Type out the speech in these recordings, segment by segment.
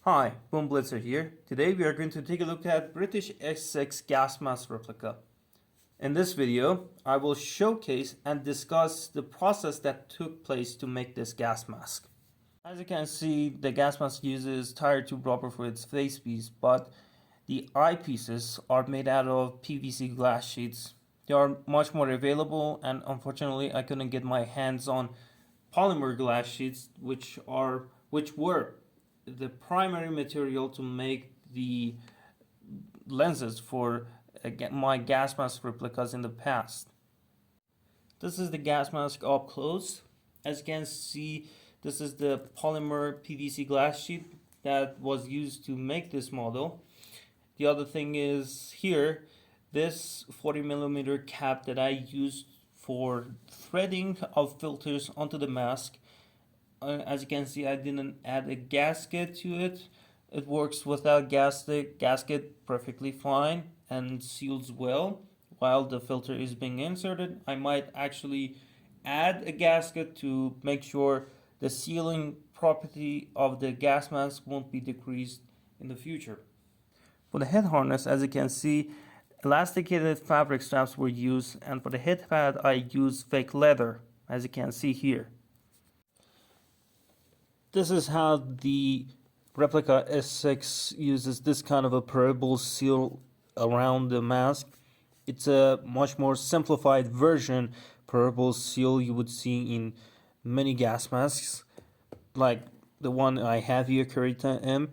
Hi, Boom Blitzer here. Today we are going to take a look at British S6 gas mask replica. In this video, I will showcase and discuss the process that took place to make this gas mask. As you can see, the gas mask uses tire tube rubber for its face piece, but the eyepieces are made out of PVC glass sheets. They are much more available, and unfortunately I couldn't get my hands on polymer glass sheets, which were the primary material to make the lenses for my gas mask replicas in the past. This is the gas mask up close. As you can see, this is the polymer PVC glass sheet that was used to make this model. The other thing is here, this 40mm cap that I used for threading of filters onto the mask. As you can see, I didn't add a gasket to it. It works without gasket perfectly fine and seals well while the filter is being inserted. I might actually add a gasket to make sure the sealing property of the gas mask won't be decreased in the future. For the head harness, as you can see, elasticated fabric straps were used, and for the head pad I used fake leather, as you can see here. This is how the Replica S6 uses this kind of a permeable seal around the mask. It's a much more simplified version permeable seal you would see in many gas masks, like the one I have here, Carita M.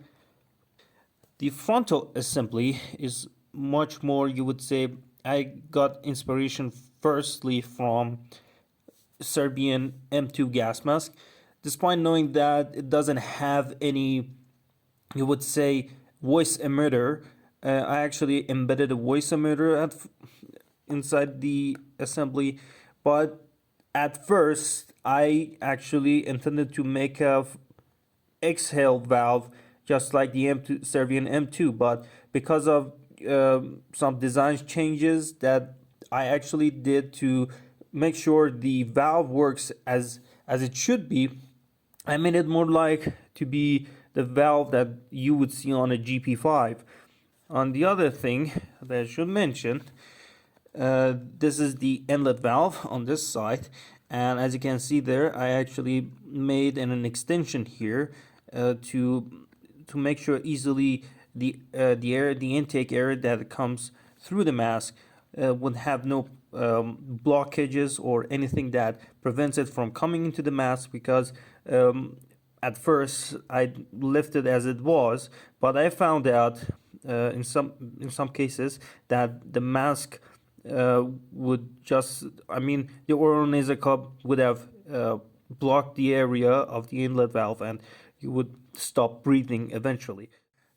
The frontal assembly is much more, you would say, I got inspiration firstly from Serbian M2 gas mask. Despite knowing that it doesn't have any, you would say, voice emitter, I actually embedded a voice emitter inside the assembly, but at first I actually intended to make a exhale valve just like the M2 Serbian M2, but because of some design changes that I actually did to make sure the valve works as it should be, I made it more like to be the valve that you would see on a GP5. On the other thing that I should mention, this is the inlet valve on this side, and as you can see there, I actually made an extension here to make sure easily the intake air that comes through the mask would have no blockages or anything that prevents it from coming into the mask, because at first I left it as it was, but I found out in some cases that the mask would just, the oral nasal cup would have blocked the area of the inlet valve and you would stop breathing eventually.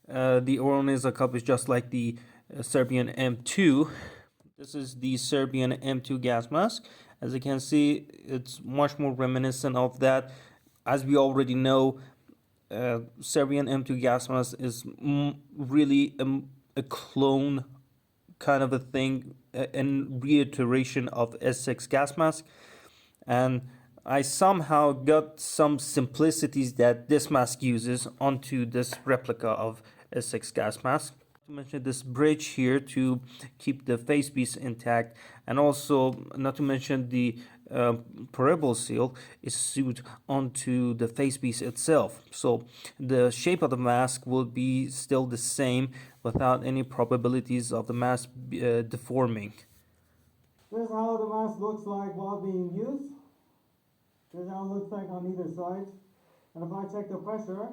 The oral nasal cup is just like the Serbian M2. This is the Serbian M2 gas mask. As you can see, it's much more reminiscent of that. As we already know, Serbian M2 gas mask is really a clone kind of a thing, and reiteration of S6 gas mask. And I somehow got some simplicities that this mask uses onto this replica of S6 gas mask. To mention this bridge here to keep the facepiece intact, and also not to mention the permeable seal is sewed onto the facepiece itself, so the shape of the mask will be still the same without any probabilities of the mask deforming. This is how the mask looks like while being used. This is how it looks like on either side, and if I check the pressure,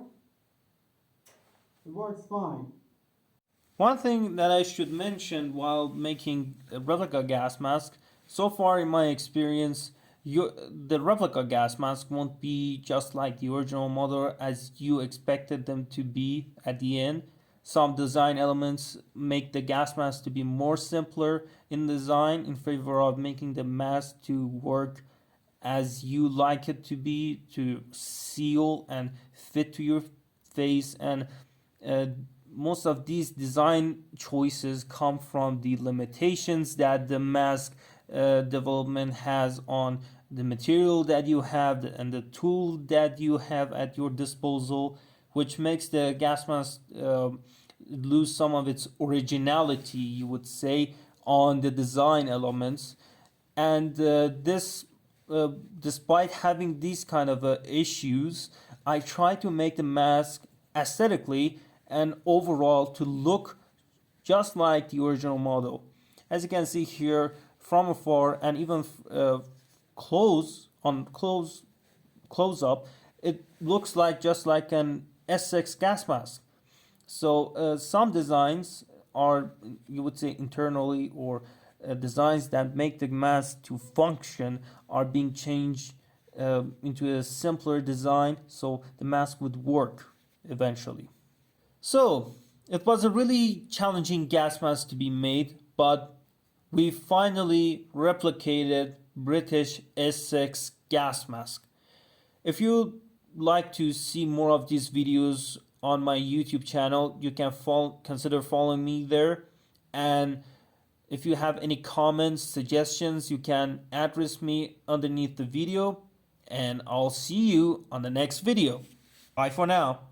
it works fine. One thing that I should mention while making a replica gas mask, so far in my experience, the replica gas mask won't be just like the original model as you expected them to be at the end. Some design elements make the gas mask to be more simpler in design in favor of making the mask to work as you like it to be, to seal and fit to your face, and most of these design choices come from the limitations that the mask development has on the material that you have and the tool that you have at your disposal. which makes the gas mask lose some of its originality, you would say, on the design elements. And despite having these kind of issues, I try to make the mask aesthetically and overall to look just like the original model. As you can see here from afar and even close up, it looks like just like an S6 gas mask. So some designs are, you would say, internally, or designs that make the mask to function are being changed into a simpler design so the mask would work eventually. So it was a really challenging gas mask to be made, but we finally replicated British S6 gas mask. If you like to see more of these videos on my YouTube channel, you can consider following me there. And if you have any comments, suggestions, you can address me underneath the video. And I'll see you on the next video. Bye for now.